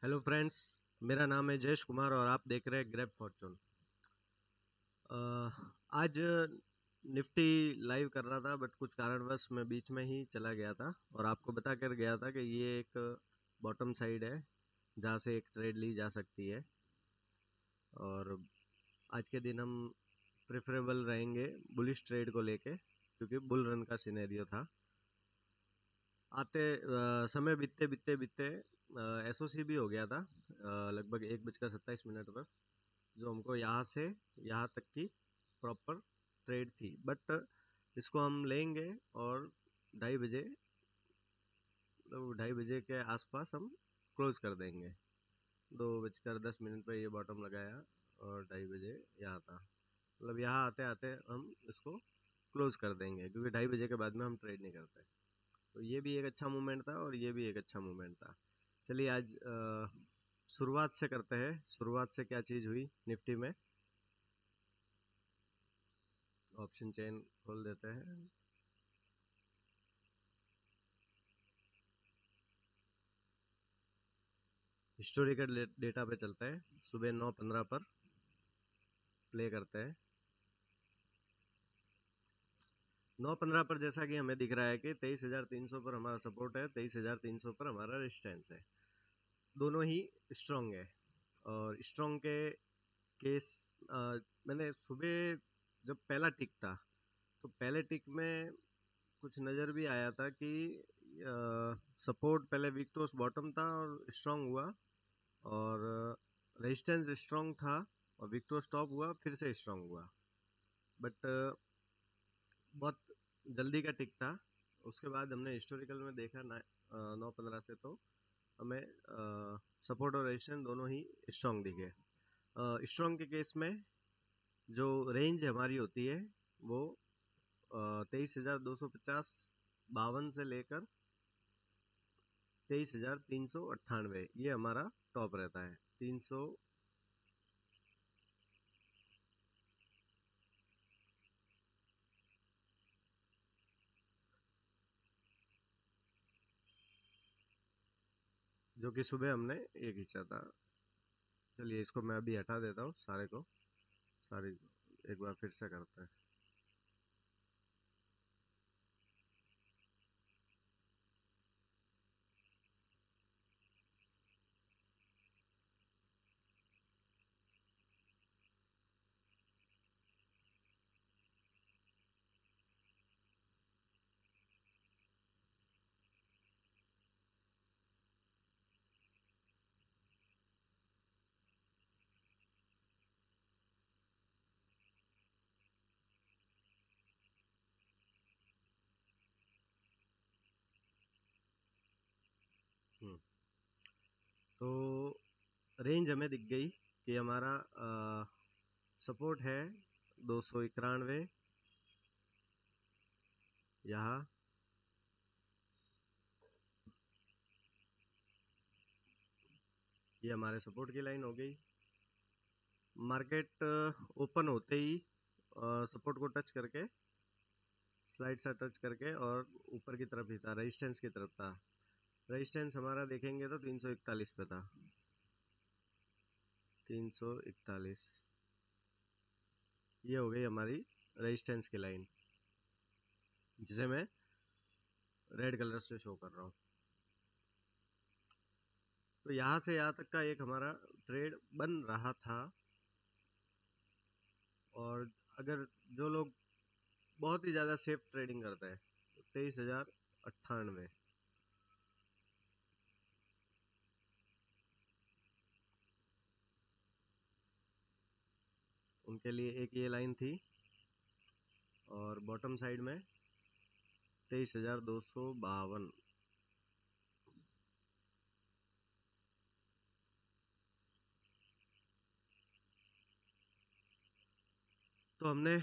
Hello friends. मेरा नाम है जयेश कुमार और आप देख रहे हैं ग्रैब फॉर्चून। आज निफ्टी लाइव कर रहा था, बट कुछ कारणवश मैं बीच में ही चला गया था और आपको बता कर गया था कि ये एक बॉटम साइड है जहाँ से एक ट्रेड ली जा सकती है। और आज के दिन हम प्रेफरेबल रहेंगे बुलिश ट्रेड को लेके, क्योंकि बुल रन का सिनेरियो था। समय बीतते बीतते बीतते एसओसी भी हो गया था, लगभग 1:27 पर, जो हमको यहाँ से यहाँ तक की प्रॉपर ट्रेड थी। बट इसको हम लेंगे और 2:30 बजे, तो 2:30 बजे के आसपास हम क्लोज कर देंगे। 2:10 पर ये बॉटम लगाया और 2:30 बजे यहाँ था, मतलब यहाँ आते आते हम इसको क्लोज कर देंगे, क्योंकि 2:30 बजे के बाद में हम ट्रेड नहीं करते। तो ये भी एक अच्छा मूवमेंट था और ये भी एक अच्छा मूवमेंट था। चलिए आज शुरुआत से करते हैं। शुरुआत से क्या चीज़ हुई निफ्टी में। ऑप्शन चेन खोल देते हैं। हिस्टोरिकल डेटा पे चलते हैं। सुबह 9:15 पर प्ले करते हैं। 9:15 पर जैसा कि हमें दिख रहा है कि 23,300 पर हमारा सपोर्ट है, 23,300 पर हमारा रेजिस्टेंस है। दोनों ही स्ट्रॉन्ग है। और स्ट्रॉन्ग के केस मैंने सुबह जब पहला टिक था, तो पहले टिक में कुछ नज़र भी आया था कि सपोर्ट पहले वीक टू बॉटम था और स्ट्रॉन्ग हुआ, और रेजिस्टेंस स्ट्रॉन्ग था और वीक टू टॉप हुआ, फिर से स्ट्रॉन्ग हुआ। बट बहुत जल्दी का टिक था। उसके बाद हमने हिस्टोरिकल में देखा 9:15 से, तो हमें सपोर्ट और रेजिस्टेंस दोनों ही स्ट्रॉन्ग दिखे। स्ट्रॉन्ग के केस में जो रेंज हमारी होती है वो 23,250 52 से लेकर 23,398, ये हमारा टॉप रहता है। 300 जो कि सुबह हमने ये खींचा था। चलिए इसको मैं अभी हटा देता हूँ सारे को, सारी एक बार फिर से करते हैं। हम्म, तो रेंज हमें दिख गई कि हमारा सपोर्ट है 291 यहाँ। ये हमारे सपोर्ट की लाइन हो गई। मार्केट ओपन होते ही सपोर्ट को टच करके, स्लाइड सा टच करके, और ऊपर की तरफ ही था, रेजिस्टेंस की तरफ था। रेजिस्टेंस हमारा देखेंगे तो 341 पे था। 341, ये हो गई हमारी रेजिस्टेंस की लाइन, जिसे मैं रेड कलर से शो कर रहा हूँ। तो यहाँ से यहाँ तक का एक हमारा ट्रेड बन रहा था। और अगर जो लोग बहुत ही ज़्यादा सेफ ट्रेडिंग करते हैं, तो 23,098, उनके लिए एक ये लाइन थी। और बॉटम साइड में 23,252। तो हमने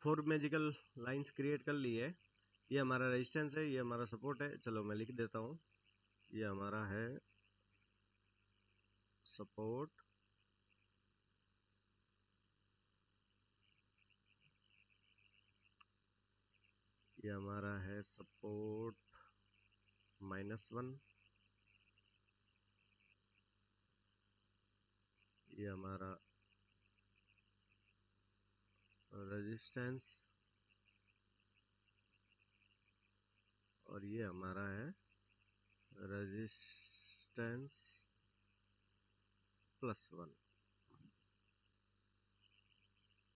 4 मैजिकल लाइंस क्रिएट कर ली है। ये हमारा रेजिस्टेंस है, ये हमारा सपोर्ट है। चलो मैं लिख देता हूँ, ये हमारा है सपोर्ट, ये हमारा है सपोर्ट -1, ये हमारा रेजिस्टेंस और ये हमारा है रेजिस्टेंस +1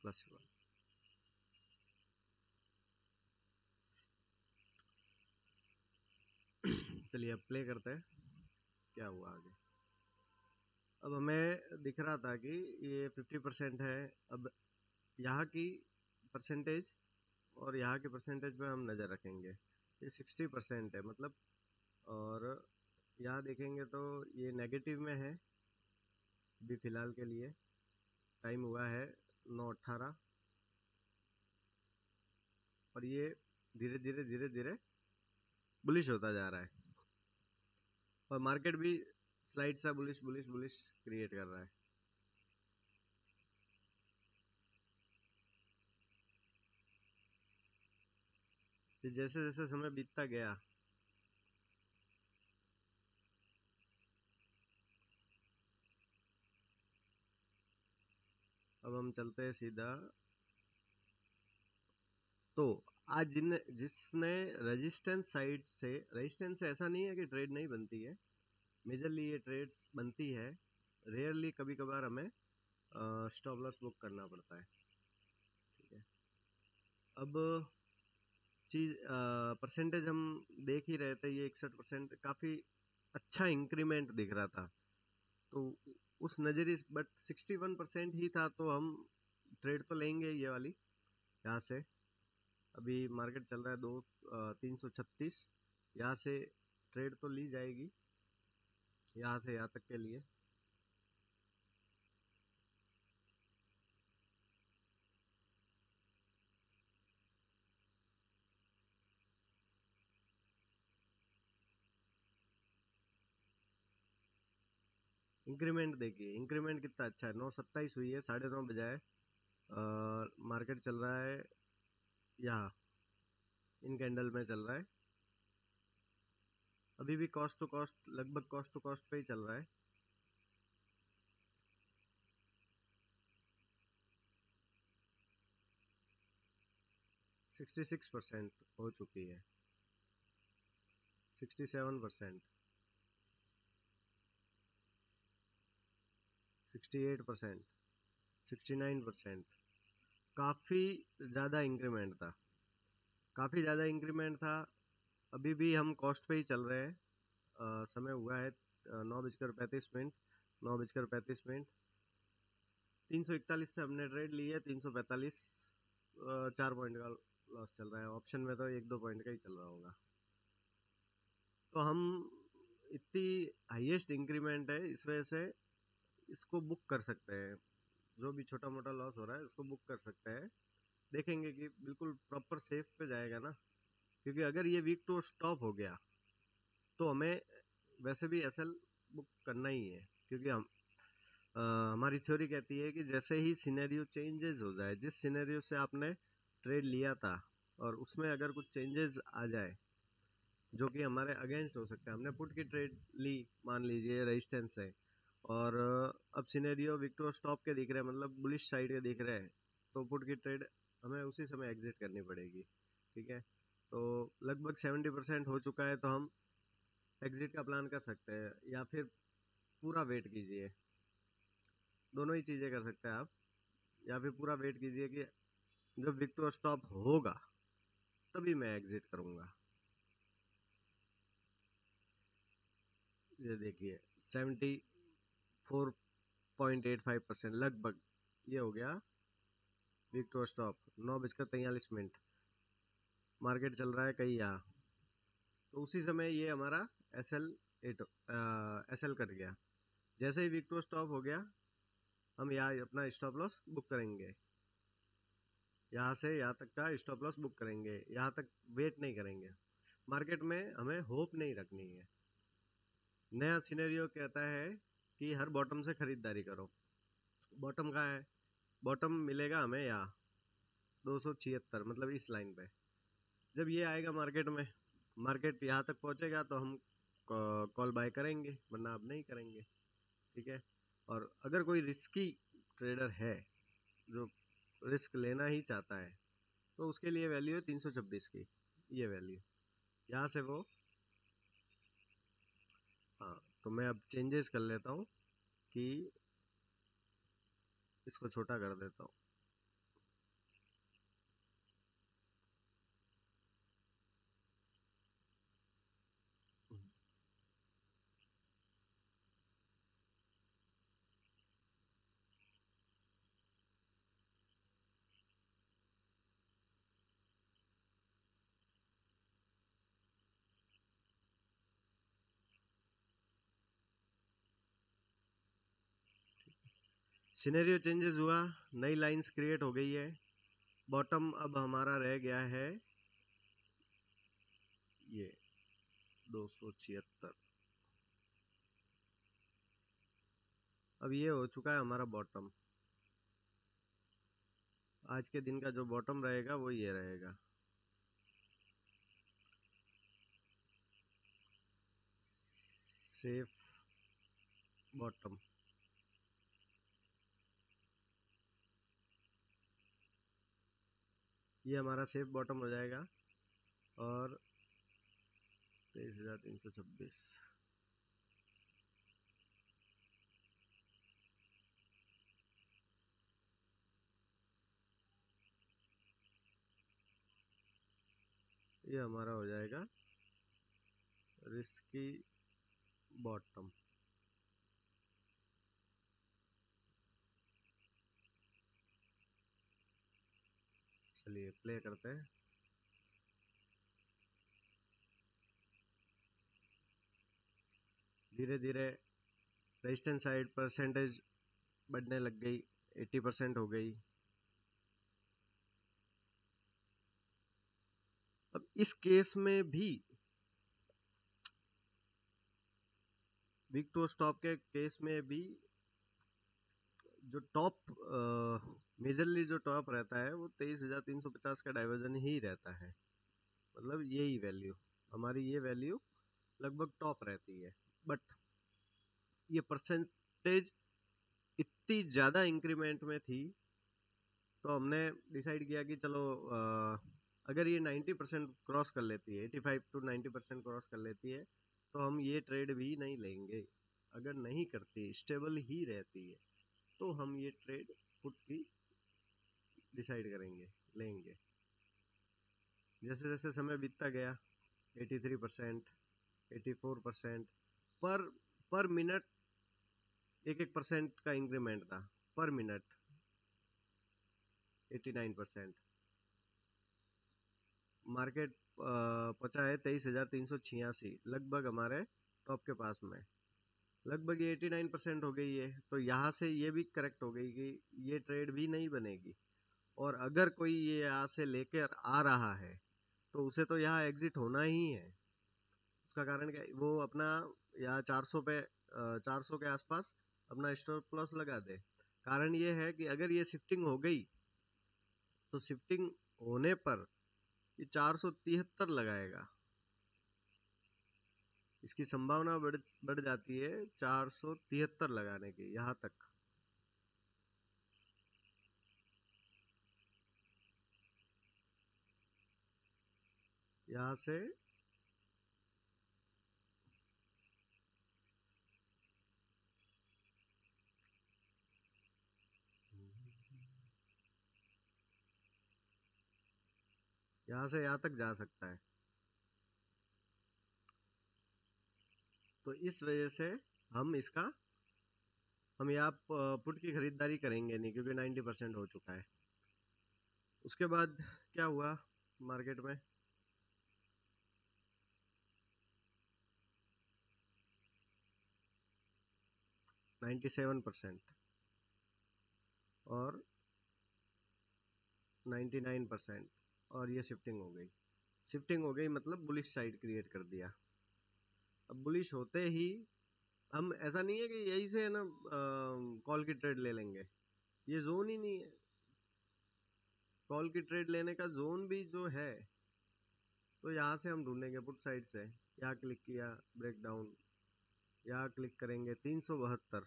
+1। चलिए अब प्ले करते हैं क्या हुआ आगे। अब हमें दिख रहा था कि ये 50% है। अब यहाँ की परसेंटेज और यहाँ के परसेंटेज पे हम नज़र रखेंगे। ये 60% है मतलब, और यहाँ देखेंगे तो ये नेगेटिव में है अभी फ़िलहाल के लिए। टाइम हुआ है 9:18 और ये धीरे धीरे धीरे धीरे बुलिश होता जा रहा है और मार्केट भी स्लाइड सा बुलिश बुलिश बुलिश क्रिएट कर रहा है। जैसे जैसे समय बीतता गया अब हम चलते हैं सीधा। तो आज जिसने रेजिस्टेंस साइड से, रेजिस्टेंस से ऐसा नहीं है कि ट्रेड नहीं बनती है, मेजरली ये ट्रेड्स बनती है। रेयरली कभी कभार हमें स्टॉप लॉस बुक करना पड़ता है। ठीक है, अब चीज परसेंटेज हम देख ही रहे थे, ये 61% काफी अच्छा इंक्रीमेंट दिख रहा था। तो उस नजरिए बट 61% ही था तो हम ट्रेड तो लेंगे ये वाली। यहाँ से अभी मार्केट चल रहा है 336, यहाँ से ट्रेड तो ली जाएगी यहाँ से यहाँ तक के लिए। इंक्रीमेंट देखिए, इंक्रीमेंट कितना अच्छा है, 9:27 हुई है, 9:30 बजाय मार्केट चल रहा है यहाँ इन कैंडल में चल रहा है। अभी भी कॉस्ट टू कॉस्ट, लगभग कॉस्ट टू कॉस्ट पे ही चल रहा है। सिक्सटी 66% हो चुकी है, 67%, 68%, 69%। काफ़ी ज़्यादा इंक्रीमेंट था, काफ़ी ज़्यादा इंक्रीमेंट था। अभी भी हम कॉस्ट पे ही चल रहे हैं। समय हुआ है 9:35, 9:35। 341 से हमने ट्रेड ली है, 345 4 पॉइंट का लॉस चल रहा है। ऑप्शन में तो 1-2 पॉइंट का ही चल रहा होगा। तो हम इतनी हाईएस्ट इंक्रीमेंट है, इस वजह से इसको बुक कर सकते हैं। जो भी छोटा मोटा लॉस हो रहा है उसको बुक कर सकते हैं। देखेंगे कि बिल्कुल प्रॉपर सेफ पे जाएगा ना, क्योंकि अगर ये वीक टू स्टॉप हो गया तो हमें वैसे भी एसएल बुक करना ही है, क्योंकि हमारी थ्योरी कहती है कि जैसे ही सिनेरियो चेंजेस हो जाए, जिस सिनेरियो से आपने ट्रेड लिया था और उसमें अगर कुछ चेंजेस आ जाए जो कि हमारे अगेंस्ट हो सकते हैं। हमने पुट की ट्रेड ली, मान लीजिए रेजिस्टेंस है, और अब सिनेरियो विक्टोर स्टॉप के दिख रहे हैं, मतलब बुलिश साइड के दिख रहे हैं, तो पुट की ट्रेड हमें उसी समय एग्जिट करनी पड़ेगी। ठीक है, तो लगभग 70% हो चुका है, तो हम एग्जिट का प्लान कर सकते हैं या फिर पूरा वेट कीजिए। दोनों ही चीज़ें कर सकते हैं आप, या फिर पूरा वेट कीजिए कि जब विक्टोर स्टॉप होगा तभी मैं एग्जिट करूंगा। ये देखिए 74.85% लगभग ये हो गया विक्टोर स्टॉप। 9:43 मार्केट चल रहा है कहीं यहाँ, तो उसी समय ये हमारा एस एल कट गया। जैसे ही विक्टोर स्टॉप हो गया हम यहाँ अपना स्टॉप लॉस बुक करेंगे, यहाँ से यहाँ तक का स्टॉप लॉस बुक करेंगे, यहाँ तक वेट नहीं करेंगे। मार्केट में हमें होप नहीं रखनी है। नया सिनेरियो कहता है कि हर बॉटम से खरीदारी करो। बॉटम कहाँ है? बॉटम मिलेगा हमें यहाँ 276, मतलब इस लाइन पे। जब ये आएगा मार्केट में, मार्केट यहाँ तक पहुंचेगा तो हम कॉल बाय करेंगे, वरना अब नहीं करेंगे। ठीक है, और अगर कोई रिस्की ट्रेडर है जो रिस्क लेना ही चाहता है तो उसके लिए वैल्यू है 326 की, ये वैल्यू यहाँ से वो। हाँ, तो मैं अब चेंजेस कर लेता हूँ कि इसको छोटा कर देता हूँ। सिनेरियो चेंजेस हुआ, नई लाइंस क्रिएट हो गई है। बॉटम अब हमारा रह गया है ये 276। अब ये हो चुका है हमारा बॉटम। आज के दिन का जो बॉटम रहेगा वो ये रहेगा। सेफ बॉटम, ये हमारा सेफ बॉटम हो जाएगा। और 23,326, ये हमारा हो जाएगा रिस्की बॉटम। चलिए प्ले करते हैं। धीरे धीरे रेजिस्टेंस साइड परसेंटेज बढ़ने लग गई, 80% हो गई। अब इस केस में भी बिग टू स्टॉप के केस में भी जो टॉप मेजरली जो टॉप रहता है वो 23,350 का डाइवर्जन ही रहता है। मतलब यही वैल्यू, हमारी ये वैल्यू लगभग टॉप रहती है। बट ये परसेंटेज इतनी ज़्यादा इंक्रीमेंट में थी तो हमने डिसाइड किया कि चलो अगर ये 90% क्रॉस कर लेती है, 85 टू 90% क्रॉस कर लेती है तो हम ये ट्रेड भी नहीं लेंगे। अगर नहीं करती, स्टेबल ही रहती है, तो हम ये ट्रेड पुट की डिसाइड करेंगे, लेंगे। जैसे जैसे समय बीतता गया 83%, 84% पर पर मिनट, एक एक परसेंट का इंक्रीमेंट था पर मिनट। 89%, मार्केट पहुंचा है 23,386, लगभग हमारे टॉप के पास में। लगभग ये 89% हो गई है, तो यहाँ से ये भी करेक्ट हो गई कि ये ट्रेड भी नहीं बनेगी। और अगर कोई ये यहाँ से लेकर आ रहा है तो उसे तो यहाँ एग्जिट होना ही है। उसका कारण क्या, वो अपना यहाँ 400 पे 400 के आसपास अपना स्टॉप लॉस लगा दे। कारण ये है कि अगर ये शिफ्टिंग हो गई तो शिफ्टिंग होने पर ये 473 लगाएगा। इसकी संभावना बढ़ जाती है 473 लगाने की, यहाँ तक। यहाँ से यहाँ तक जा सकता है। तो इस वजह से हम इसका हम यहाँ पुट की खरीदारी करेंगे नहीं, क्योंकि 90% हो चुका है। उसके बाद क्या हुआ मार्केट में, 97% और 99%, और ये शिफ्टिंग हो गई। शिफ्टिंग हो गई मतलब बुलिश साइड क्रिएट कर दिया। अब बुलिश होते ही हम, ऐसा नहीं है कि यही से है ना कॉल की ट्रेड ले लेंगे, ये जोन ही नहीं है। कॉल की ट्रेड लेने का जोन भी जो है, तो यहाँ से हम ढूंढेंगे पुट साइड से। यहाँ क्लिक किया, ब्रेक डाउन, यहाँ क्लिक करेंगे 372,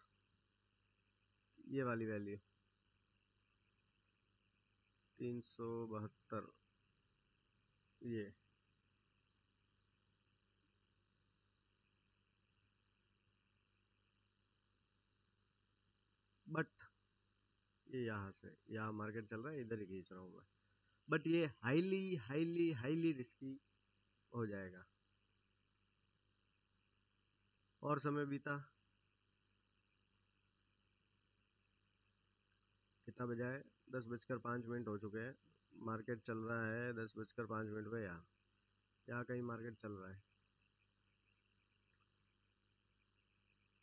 ये वाली वैल्यू 372, ये बट ये यहाँ से यहाँ मार्केट चल रहा है, इधर ही खींच रहा हूँ मैं, बट ये हाईली हाईली हाईली रिस्की हो जाएगा। और समय बीता, कितना बजा है, 10:05 हो चुके हैं। मार्केट चल रहा है 10:05 पे, यहाँ कहीं मार्केट चल रहा है।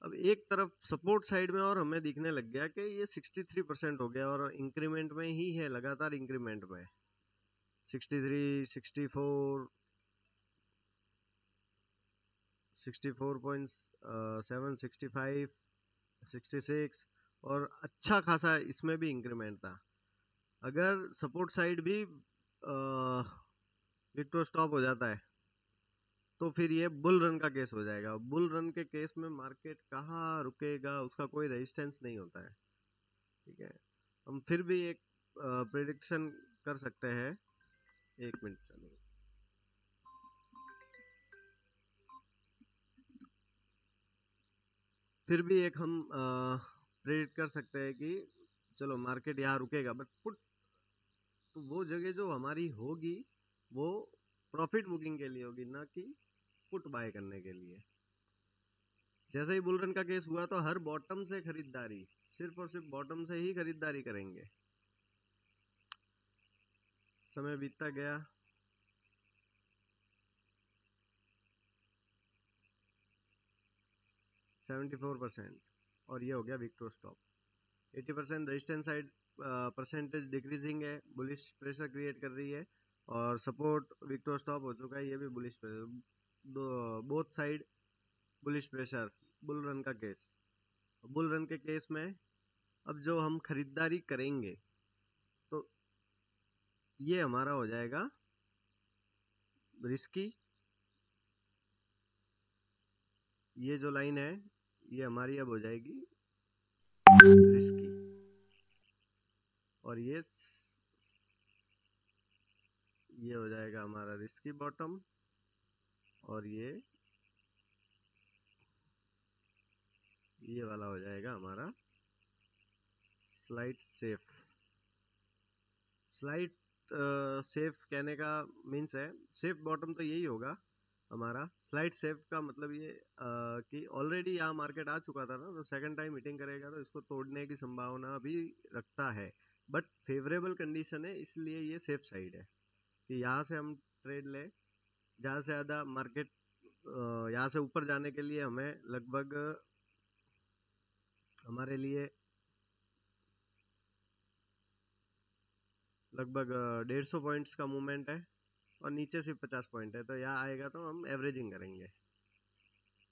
अब एक तरफ सपोर्ट साइड में और हमें दिखने लग गया कि ये 63% हो गया और इंक्रीमेंट में ही है, लगातार इंक्रीमेंट में 63, 64, 64.7, 65, 66 और अच्छा खासा इसमें भी इंक्रीमेंट था। अगर सपोर्ट साइड भी विक्टो स्टॉप हो जाता है तो फिर ये बुल रन का केस हो जाएगा। बुल रन के केस में मार्केट कहाँ रुकेगा, उसका कोई रेजिस्टेंस नहीं होता है। ठीक है, हम फिर भी एक प्रेडिक्शन कर सकते हैं। एक मिनट चलो, फिर भी एक हम प्रेडिक्ट कर सकते हैं कि चलो मार्केट यहाँ रुकेगा, बट पुट तो वो जगह जो हमारी होगी वो प्रॉफिट बुकिंग के लिए होगी, ना कि पुट बाय करने के लिए। जैसे ही बुल रन का केस हुआ तो हर बॉटम से खरीदारी, सिर्फ और सिर्फ बॉटम से ही खरीदारी करेंगे। समय बीतता गया, 74%, और ये हो गया Victo stop. 80% resistance side percentage decreasing है, बुलिश प्रेशर क्रिएट कर रही है, और सपोर्ट विक्टो स्टॉप हो चुका है, ये भी bullish pressure, both side bullish pressure. Bull run का केस, बुल रन के केस में अब जो हम खरीदारी करेंगे तो ये हमारा हो जाएगा रिस्की। ये जो लाइन है ये हमारी अब हो जाएगी रिस्की, और ये हो जाएगा हमारा रिस्की बॉटम, और ये वाला हो जाएगा हमारा स्लाइड सेफ। स्लाइड सेफ कहने का मीन्स है, सेफ बॉटम तो यही होगा हमारा। स्लाइड सेफ का मतलब ये कि ऑलरेडी यहाँ मार्केट आ चुका था ना, तो सेकंड टाइम मीटिंग करेगा तो इसको तोड़ने की संभावना भी रखता है, बट फेवरेबल कंडीशन है, इसलिए ये सेफ साइड है कि यहाँ से हम ट्रेड ले। ज़्यादा से ज़्यादा मार्केट यहाँ से ऊपर जाने के लिए हमें लगभग हमारे लिए लगभग 150 पॉइंट्स का मूवमेंट है, और नीचे से 50 पॉइंट है, तो यहाँ आएगा तो हम एवरेजिंग करेंगे,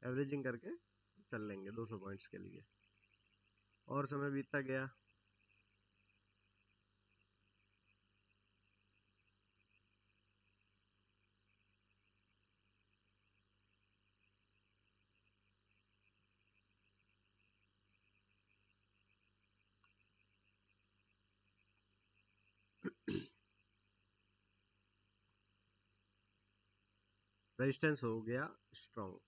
एवरेजिंग करके चल लेंगे 200 पॉइंट्स के लिए। और समय बीतता गया, रेजिस्टेंस हो गया स्ट्रॉन्ग।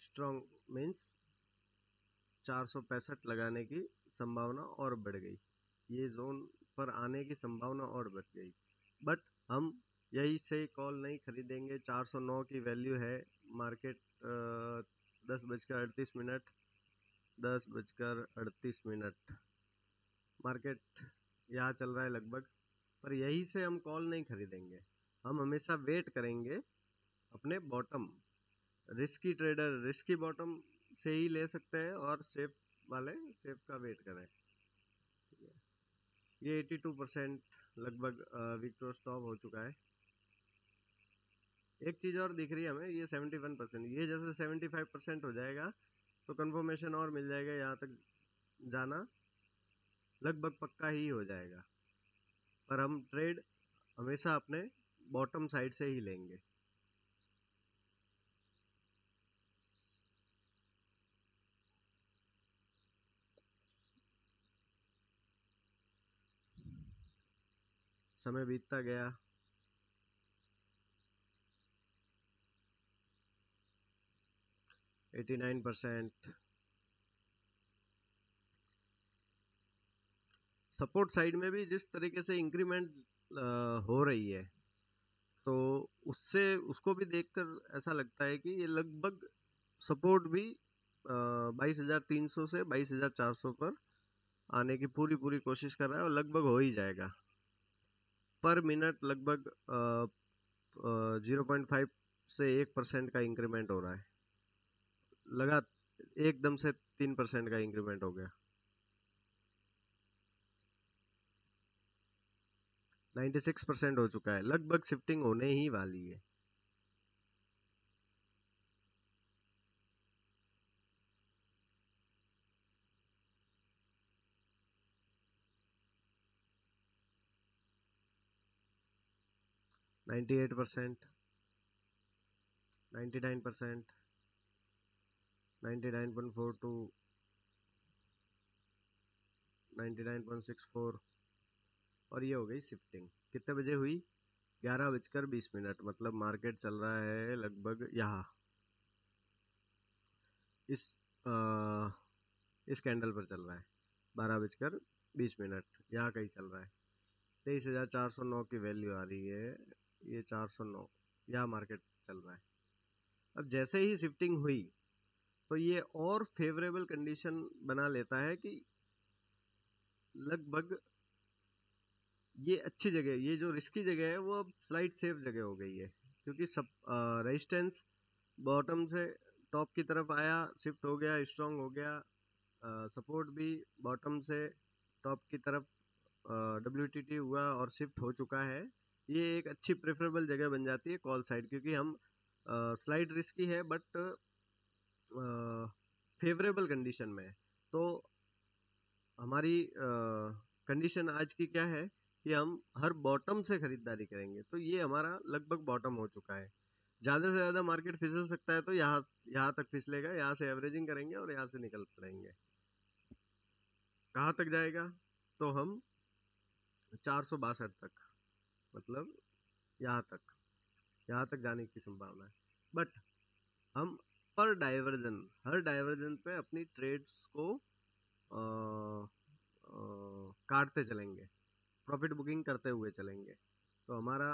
स्ट्रॉन्ग मीन्स 465 लगाने की संभावना और बढ़ गई, ये जोन पर आने की संभावना और बढ़ गई, बट हम यही से कॉल नहीं खरीदेंगे। 409 की वैल्यू है, मार्केट 10:38, 10:38 मार्केट यहाँ चल रहा है लगभग, पर यही से हम कॉल नहीं खरीदेंगे, हम हमेशा वेट करेंगे अपने bottom. Risky trader risky bottom से ही ले सकते हैं, और सेफ वाले सेफ का वेट करें। ये 82% लगभग विक्टो स्टॉप हो चुका है। एक चीज और दिख रही है हमें, ये 71%, ये जैसे 75% हो जाएगा तो कंफर्मेशन और मिल जाएगा, यहाँ तक जाना लगभग पक्का ही हो जाएगा, पर हम ट्रेड हमेशा अपने बॉटम साइड से ही लेंगे। समय बीतता गया, एटी 89%। सपोर्ट साइड में भी जिस तरीके से इंक्रीमेंट हो रही है, तो उससे उसको भी देखकर ऐसा लगता है कि ये लगभग सपोर्ट भी 22,300 से 22,400 पर आने की पूरी पूरी कोशिश कर रहा है और लगभग हो ही जाएगा। पर मिनट लगभग 0.5 से 1% का इंक्रीमेंट हो रहा है, लगा एकदम से 3% का इंक्रीमेंट हो गया। 96% हो चुका है, लगभग शिफ्टिंग होने ही वाली है। नाइन्टी 8%, 99%, 99.42, 99.64, और ये हो गई शिफ्टिंग। कितने बजे हुई? 11:20, मतलब मार्केट चल रहा है लगभग यहाँ इस आ, इस कैंडल पर चल रहा है 12:20, यहाँ कहीं चल रहा है। 23,409 की वैल्यू आ रही है, ये 409, यहाँ मार्केट चल रहा है। अब जैसे ही शिफ्टिंग हुई तो ये और फेवरेबल कंडीशन बना लेता है कि लगभग ये अच्छी जगह, ये जो रिस्की जगह है वो अब स्लाइड सेफ जगह हो गई है, क्योंकि सब रेजिस्टेंस बॉटम से टॉप की तरफ आया, शिफ्ट हो गया, स्ट्रांग हो गया। सपोर्ट भी बॉटम से टॉप की तरफ WTT हुआ और शिफ्ट हो चुका है। ये एक अच्छी प्रेफरेबल जगह बन जाती है कॉल साइड, क्योंकि हम स्लाइड रिस्की है बट फेवरेबल कंडीशन में है। तो हमारी कंडीशन आज की क्या है कि हम हर बॉटम से खरीदारी करेंगे, तो ये हमारा लगभग बॉटम हो चुका है। ज़्यादा से ज़्यादा मार्केट फिसल सकता है, तो यहाँ यहाँ तक फिसलेगा, यहाँ से एवरेजिंग करेंगे और यहाँ से निकल पड़ेंगे। कहाँ तक जाएगा? तो हम 462 तक, मतलब यहाँ तक जाने की संभावना है। बट हम पर डाइवर्जन, हर डाइवर्जन पे अपनी ट्रेड्स को काटते चलेंगे, प्रॉफिट बुकिंग करते हुए चलेंगे। तो हमारा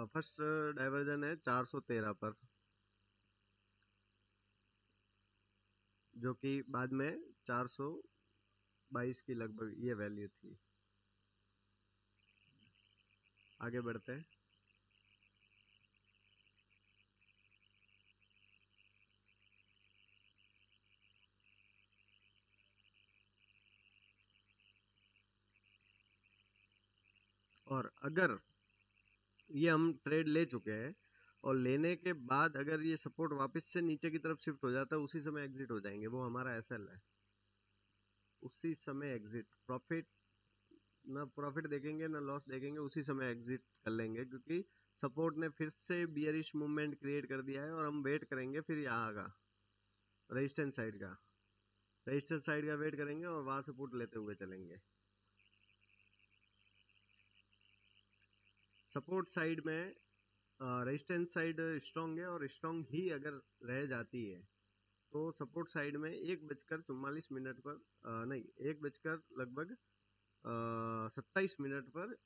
फर्स्ट डाइवर्जन है 413 पर, जो कि बाद में 422 की लगभग ये वैल्यू थी। आगे बढ़ते हैं। और अगर ये हम ट्रेड ले चुके हैं और लेने के बाद अगर ये सपोर्ट वापस से नीचे की तरफ शिफ्ट हो जाता है, उसी समय एग्जिट हो जाएंगे, वो हमारा एसएल है। उसी समय एग्जिट, प्रॉफिट ना प्रॉफिट देखेंगे ना लॉस देखेंगे, उसी समय एग्जिट कर लेंगे, क्योंकि सपोर्ट ने फिर से बियरिश मूवमेंट क्रिएट कर दिया है और हम वेट करेंगे फिर यहाँ का रेजिस्टेंस साइड का वेट करेंगे और वहां से पुट लेते हुए चलेंगे। सपोर्ट साइड में रेजिस्टेंस साइड स्ट्रॉन्ग है, और स्ट्रॉन्ग ही अगर रह जाती है तो सपोर्ट साइड में 1:44 पर नहीं, 1 बजकर लगभग 27 पर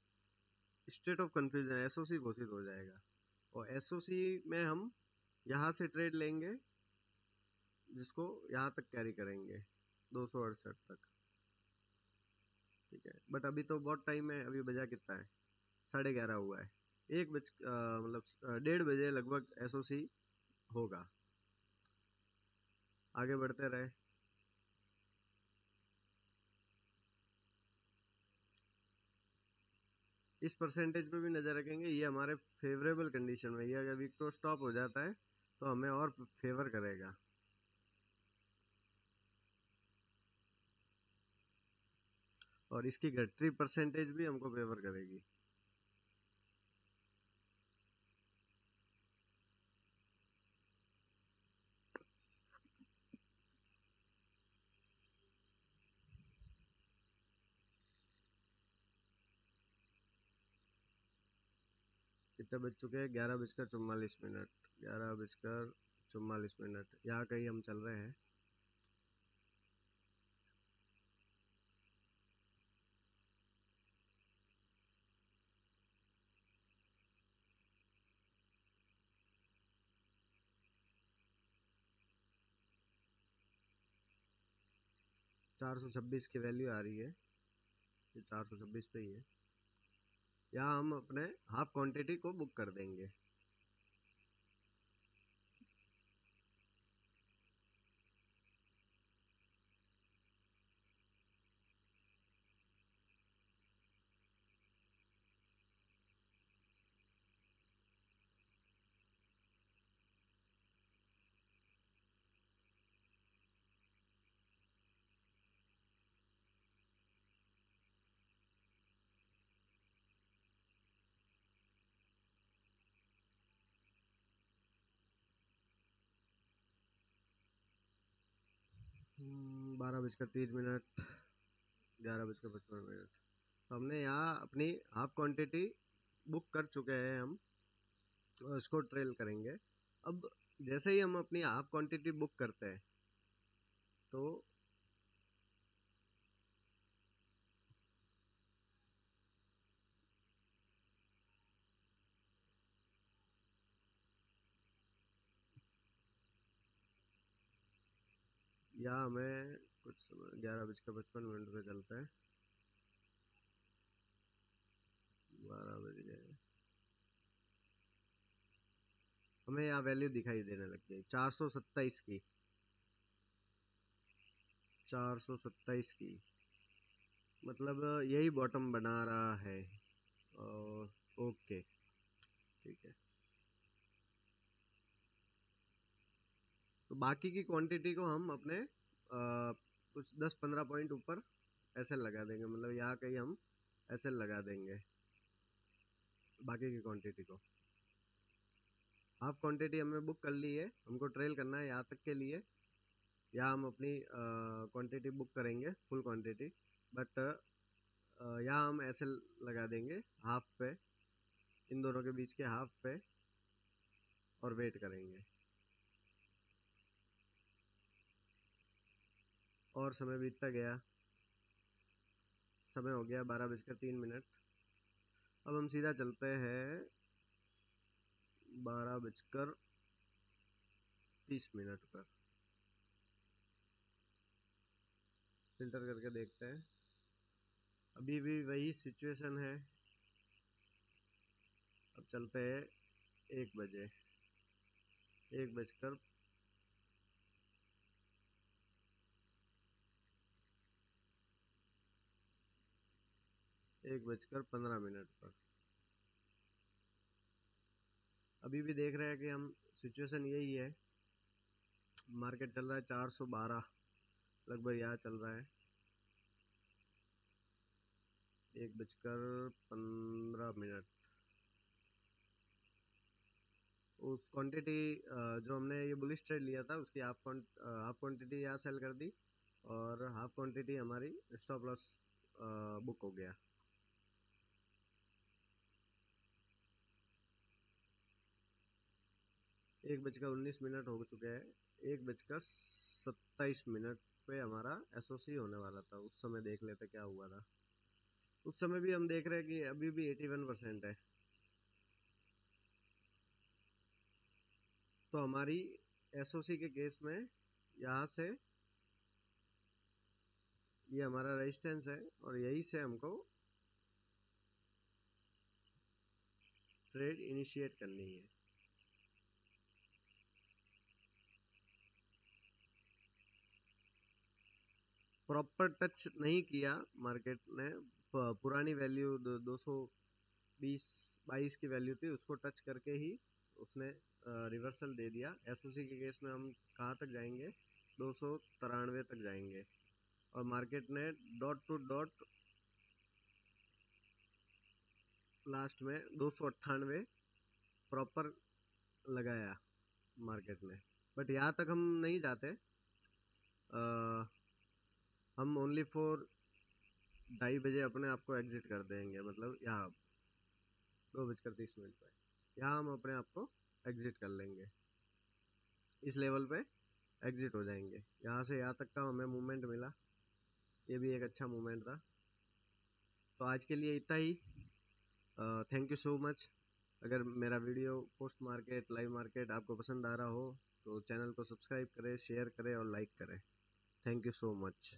स्टेट ऑफ कंफ्यूजन एसओसी घोषित हो जाएगा, और एसओसी में हम यहाँ से ट्रेड लेंगे, जिसको यहाँ तक कैरी करेंगे 268 तक। ठीक है, बट अभी तो बहुत टाइम है, अभी बजा कितना है? 11:30 हुआ है। 1:30 लगभग एसओसी होगा। आगे बढ़ते रहे। इस परसेंटेज पे भी नजर रखेंगे, ये हमारे फेवरेबल कंडीशन में, ये अगर वीक तो स्टॉप हो जाता है तो हमें और फेवर करेगा। और इसकी घटती परसेंटेज भी हमको फेवर करेगी। कितने बज चुके हैं? 11 बजकर 44 मिनट। 11 बजकर 44 मिनट, यहाँ कहीं हम चल रहे हैं। 426 की वैल्यू आ रही है, ये 426 पे ही है। यहाँ हम अपने हाफ क्वांटिटी को बुक कर देंगे। बारह बजकर 3 मिनट, 11 बजकर 55 मिनट। तो हमने यहाँ अपनी हाफ क्वांटिटी बुक कर चुके हैं हम, तो इसको ट्रेल करेंगे। अब जैसे ही हम अपनी हाफ क्वांटिटी बुक करते हैं तो यहाँ हमें कुछ समय 11 बजकर 55 मिनट पे चलता है, 12 बज गए। हमें यहाँ वैल्यू दिखाई देने लग गई 427 की, 427 की, मतलब यही बॉटम बना रहा है। और ओके, ठीक है। तो बाकी की क्वांटिटी को हम अपने कुछ 10-15 पॉइंट ऊपर ऐसे लगा देंगे, मतलब यहाँ कहीं हम ऐसे लगा देंगे बाकी की क्वांटिटी को। हाफ क्वांटिटी हमने बुक कर ली है, हमको ट्रेल करना है यहाँ तक के लिए। यहाँ हम अपनी क्वांटिटी बुक करेंगे फुल क्वांटिटी, बट यहाँ हम ऐसे लगा देंगे हाफ पे, इन दोनों के बीच के हाफ पे, और वेट करेंगे। और समय बीतता गया, समय हो गया 12 बजकर 3 मिनट। अब हम सीधा चलते हैं 12 बजकर 30 मिनट पर, फिल्टर करके देखते हैं। अभी भी वही सिचुएशन है। अब चलते हैं 1 बजे, 1 बजकर 1 बजकर 15 मिनट पर। अभी भी देख रहे हैं कि हम सिचुएशन यही है। मार्केट चल रहा है 412, लगभग यहाँ चल रहा है। 1 बजकर 15 मिनट। उस क्वांटिटी जो हमने ये बुलिश ट्रेड लिया था उसकी हाफ क्वांटिटी यहाँ सेल कर दी, और हाफ क्वांटिटी हमारी स्टॉप लॉस बुक हो गया। एक बजकर 19 मिनट हो चुके हैं। 1 बजकर 27 मिनट पे हमारा एसओसी होने वाला था। उस समय देख लेते क्या हुआ था। उस समय भी हम देख रहे हैं कि अभी भी 81% है। तो हमारी एसओसी के केस में यहाँ से ये हमारा रेजिस्टेंस है, और यहीं से हमको ट्रेड इनिशिएट करनी है। प्रॉपर टच नहीं किया मार्केट ने, पुरानी वैल्यू 220-22 की वैल्यू थी, उसको टच करके ही उसने रिवर्सल दे दिया। एसओसी के केस में हम कहाँ तक जाएंगे? 293 तक जाएंगे, और मार्केट ने डॉट टू डॉट लास्ट में 298 प्रॉपर लगाया मार्केट ने। बट यहाँ तक हम नहीं जाते, हम ओनली फॉर 2:30 बजे अपने आप को एग्जिट कर देंगे, मतलब यहाँ 2 बजकर 30 मिनट पर। यहाँ हम अपने आप को एग्जिट कर लेंगे, इस लेवल पे एग्जिट हो जाएंगे। यहाँ से यहाँ तक का हमें मूवमेंट मिला, ये भी एक अच्छा मूवमेंट था। तो आज के लिए इतना ही। Thank you so much. अगर मेरा video post market live market आपको पसंद आ रहा हो तो चैनल को सब्सक्राइब करें, शेयर करें और लाइक करें। Thank you so much.